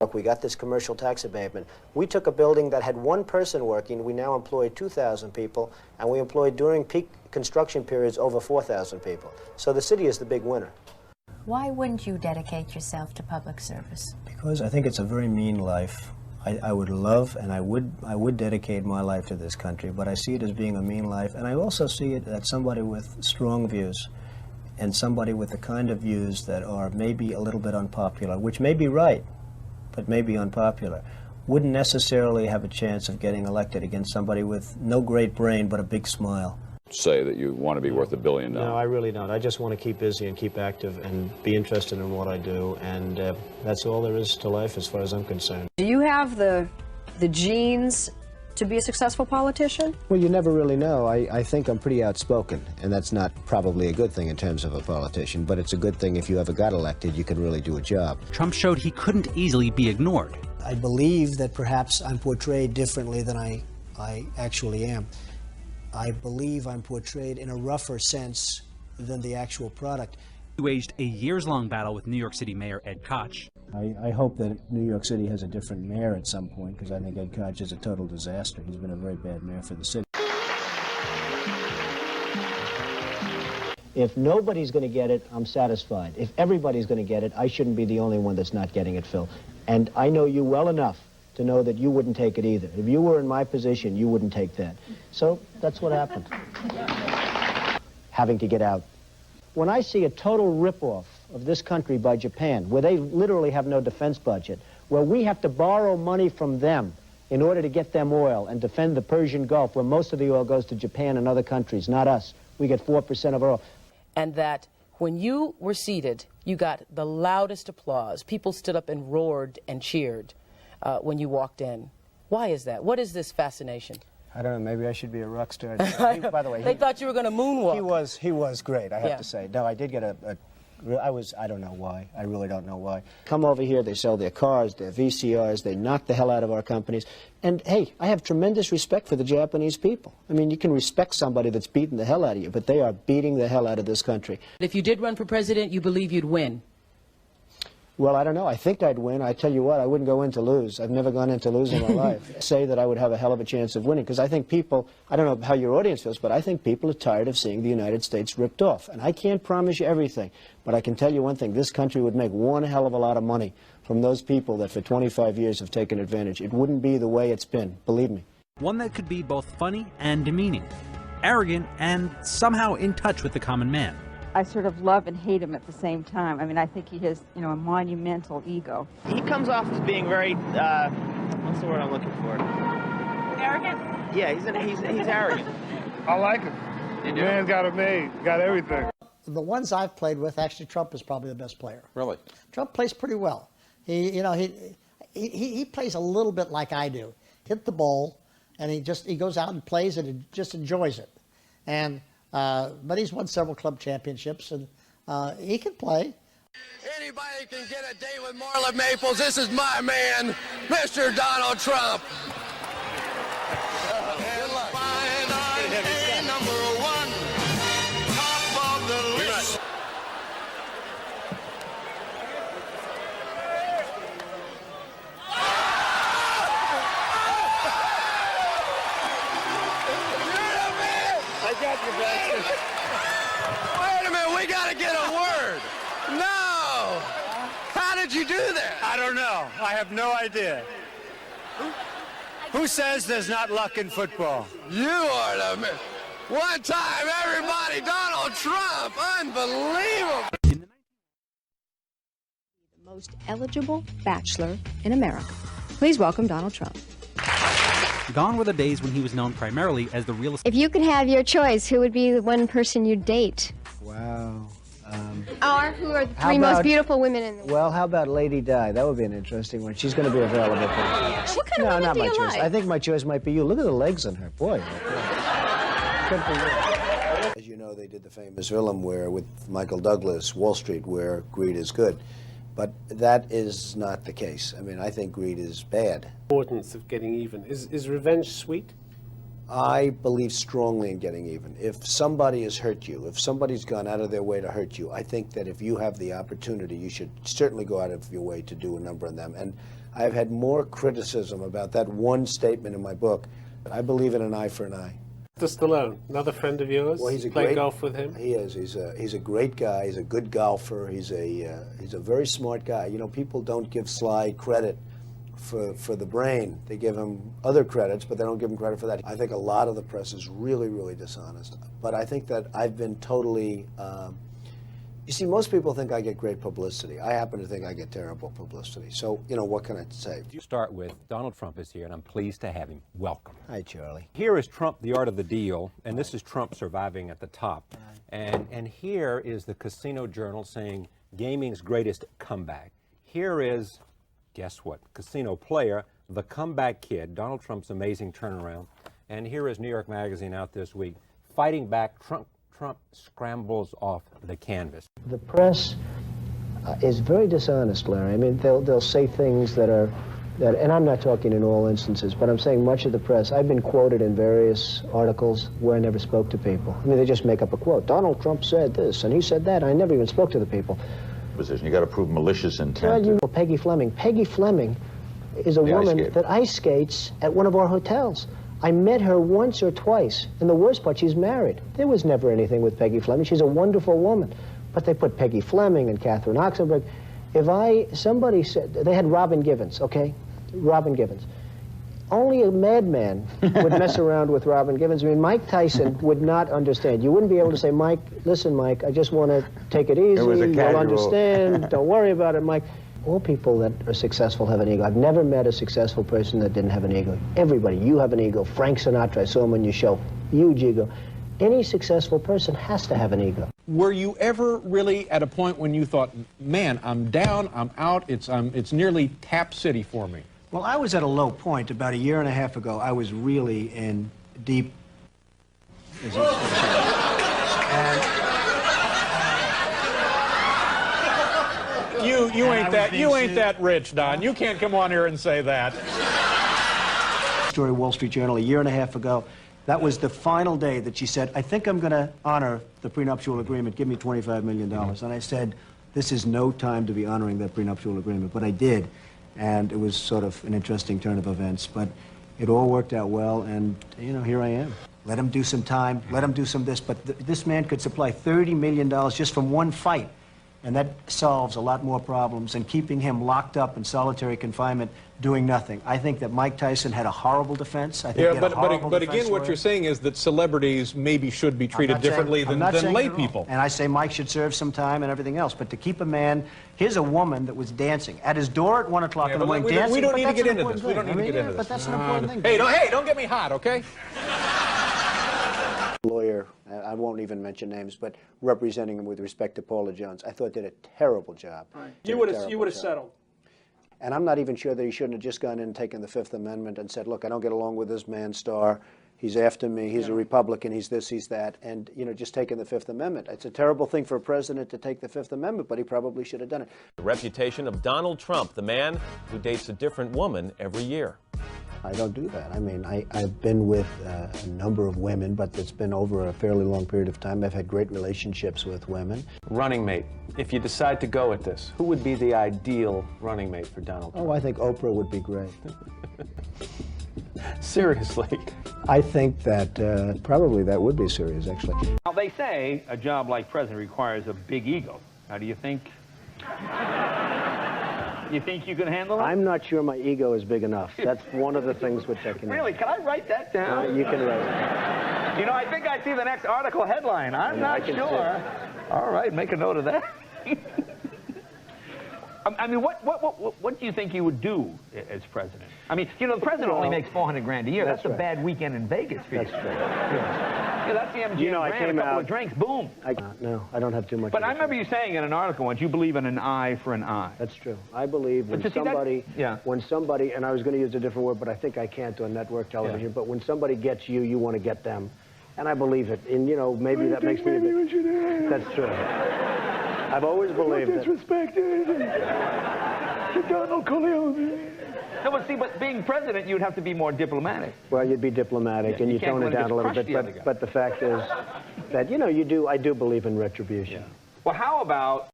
Look, we got this commercial tax abatement. We took a building that had one person working. We now employ 2,000 people, and we employed during peak construction periods over 4,000 people. So the city is the big winner. Why wouldn't you dedicate yourself to public service? Because I think it's a very mean life. I would love and I would dedicate my life to this country, but I see it as being a mean life, and I also see it as somebody with strong views and somebody with the kind of views that are maybe a little bit unpopular, which may be right, but may be unpopular, wouldn't necessarily have a chance of getting elected against somebody with no great brain but a big smile. Say that you want to be worth $1 billion. No, I really don't. I just want to keep busy and keep active and be interested in what I do, and that's all there is to life as far as I'm concerned. Do you have the genes to be a successful politician? Well, you never really know. I think I'm pretty outspoken, and that's not probably a good thing in terms of a politician, but it's a good thing if you ever got elected, you could really do a job. Trump showed he couldn't easily be ignored. I believe that perhaps I'm portrayed differently than I actually am. I believe I'm portrayed in a rougher sense than the actual product. He waged a years-long battle with New York City Mayor Ed Koch. I hope that New York City has a different mayor at some point, because I think Ed Koch is a total disaster. He's been a very bad mayor for the city. If nobody's going to get it, I'm satisfied. If everybody's going to get it, I shouldn't be the only one that's not getting it, Phil. And I know you well enough to know that you wouldn't take it either. If you were in my position, you wouldn't take that. So that's what happened. Having to get out. When I see a total ripoff of this country by Japan, where they literally have no defense budget, where we have to borrow money from them in order to get them oil and defend the Persian Gulf, where most of the oil goes to Japan and other countries, not us. We get 4% of our oil. And that when you were seated, you got the loudest applause. People stood up and roared and cheered when you walked in. Why is that? What is this fascination? I don't know, maybe I should be a rock star. By the way, they thought you were going to moonwalk. He was great, I have to say. No, I did get I don't know why. I really don't know why. Come over here, they sell their cars, their VCRs, they knock the hell out of our companies. And hey, I have tremendous respect for the Japanese people. I mean, you can respect somebody that's beating the hell out of you, but they are beating the hell out of this country. If you did run for president, you believe you'd win? Well, I don't know. I think I'd win. I tell you what, I wouldn't go in to lose. I've never gone in to lose in my life. Say that I would have a hell of a chance of winning, because I think people, I don't know how your audience feels, but I think people are tired of seeing the United States ripped off. And I can't promise you everything, but I can tell you one thing. This country would make one hell of a lot of money from those people that for 25 years have taken advantage. It wouldn't be the way it's been, believe me. One that could be both funny and demeaning, arrogant and somehow in touch with the common man. I sort of love and hate him at the same time. I mean, I think he has, a monumental ego. He comes off as being very, what's the word I'm looking for? Arrogant? Yeah, he's arrogant. I like him. You do? Man's got it made, got everything. The ones I've played with, actually, Trump is probably the best player. Really? Trump plays pretty well. He plays a little bit like I do. Hit the ball, and he goes out and plays and he just enjoys it. And but he's won several club championships, and he can play. Anybody can get a date with Marla Maples. This is my man, Mr. Donald Trump. Wait a minute, we gotta get a word. No! How did you do that? I don't know. I have no idea. Who says there's not luck in football? You are the man. One time, everybody, Donald Trump. Unbelievable. The most eligible bachelor in America. Please welcome Donald Trump. Gone were the days when he was known primarily as the real estate. If you could have your choice, who would be the one person you'd date? Wow. Or who are the three most beautiful women in the world? Well, how about Lady Di? That would be an interesting one. She's going to be available. What kind of No, women not do my you choice. like? I think my choice might be you. Look at the legs on her. Boy. Good for you. As you know, they did the famous film with Michael Douglas, Wall Street, where greed is good. But that is not the case. I mean, I think greed is bad. Importance of getting even. Is revenge sweet? I believe strongly in getting even. If somebody has hurt you, if somebody's gone out of their way to hurt you, I think that if you have the opportunity, you should certainly go out of your way to do a number on them. And I've had more criticism about that one statement in my book. I believe in an eye for an eye. Stallone, another friend of yours? Well, he's a Play great golf with him? He is. He's a great guy. He's a good golfer. He's a very smart guy. You know, people don't give Sly credit for the brain. They give him other credits, but they don't give him credit for that. I think a lot of the press is really, really dishonest. But I think that I've been totally... you see, most people think I get great publicity. I happen to think I get terrible publicity. So, you know, what can I say? You start with Donald Trump is here, and I'm pleased to have him. Welcome. Hi, Charlie. Here is Trump, The Art of the Deal, and this is Trump surviving at the top. And here is the Casino Journal saying gaming's greatest comeback. Here is, guess what, Casino Player, the comeback kid, Donald Trump's amazing turnaround. And here is New York Magazine out this week, fighting back, Trump scrambles off the canvas. The press is very dishonest, Larry. I mean, they'll say things that are, and I'm not talking in all instances, but I'm saying much of the press, I've been quoted in various articles where I never spoke to people. I mean, they just make up a quote. Donald Trump said this, and he said that. I never even spoke to the people. Position. You got to prove malicious intent. Well, Peggy Fleming. Peggy Fleming is a woman that ice skates at one of our hotels. I met her once or twice, and the worst part, she's married. There was never anything with Peggy Fleming. She's a wonderful woman. But they put Peggy Fleming and Catherine Oxenberg. Somebody said, they had Robin Givens, okay? Robin Givens. Only a madman would mess around with Robin Givens. I mean, Mike Tyson would not understand. You wouldn't be able to say, Mike, listen, Mike, I just want to take it easy. You'll understand. Don't worry about it, Mike. All people that are successful have an ego. I've never met a successful person that didn't have an ego. Everybody, you have an ego. Frank Sinatra, I saw him on your show. Huge ego. Any successful person has to have an ego. Were you ever really at a point when you thought, man, I'm down, I'm out, it's nearly Tap City for me? Well, I was at a low point about a year and a half ago. I was really in deep... You ain't that rich, Don. You can't come on here and say that. Story, Wall Street Journal, a year and a half ago. That was the final day that she said, I think I'm going to honor the prenuptial agreement. Give me $25 million. And I said, this is no time to be honoring that prenuptial agreement. But I did. And it was sort of an interesting turn of events. But it all worked out well. And, you know, here I am. Let him do some time. Let him do some this. But this man could supply $30 million just from one fight. And that solves a lot more problems than keeping him locked up in solitary confinement doing nothing. I think that Mike Tyson had a horrible defense. I think he had a horrible but defense again, what you're saying is that celebrities maybe should be treated differently than lay people. And I say Mike should serve some time and everything else. But to keep a man, here's a woman that was dancing at his door at 1 o'clock in the morning dancing. We don't need to get into this. We don't need to get into this. But that's an important thing. Hey, don't get me hot, okay? Lawyer, I won't even mention names, but representing him with respect to Paula Jones, I thought did a terrible job. Right. You would have settled. And I'm not even sure that he shouldn't have just gone in and taken the Fifth Amendment and said, look, I don't get along with this man, Starr. He's after me. He's a Republican. He's this, he's that. And, you know, just taking the Fifth Amendment. It's a terrible thing for a president to take the Fifth Amendment, but he probably should have done it. The reputation of Donald Trump, the man who dates a different woman every year. I don't do that. I mean, I've been with a number of women, but it's been over a fairly long period of time. I've had great relationships with women. Running mate. If you decide to go at this, who would be the ideal running mate for Donald Trump? Oh, I think Oprah would be great. Seriously? I think that probably that would be serious, actually. Now, they say a job like president requires a big ego. Now, do you think... You think you can handle it? I'm not sure my ego is big enough. That's one of the things we're checking. Really? Can I write that down? You can write it. You know, I think I see the next article headline. I'm not sure. All right, make a note of that. I mean, what do you think you would do as president? I mean, you know, the president only makes $400 grand a year. That's a bad weekend in Vegas for you. That's true. Yeah, that's the MGM grand, a couple of drinks, boom. No, I don't have too much. But I remember you saying in an article once, you believe in an eye for an eye. That's true. I believe when somebody, and I was going to use a different word, but I think I can't on network television, but when somebody gets you, you want to get them. And I believe it. And, you know, maybe that makes me a bit... That's true. I've always believed it. Disrespect to Donald Corleone. No, but being president, you'd have to be more diplomatic. Well, you'd be diplomatic, and you tone it down a little bit. But the fact is that, you know, I do believe in retribution. Well, how about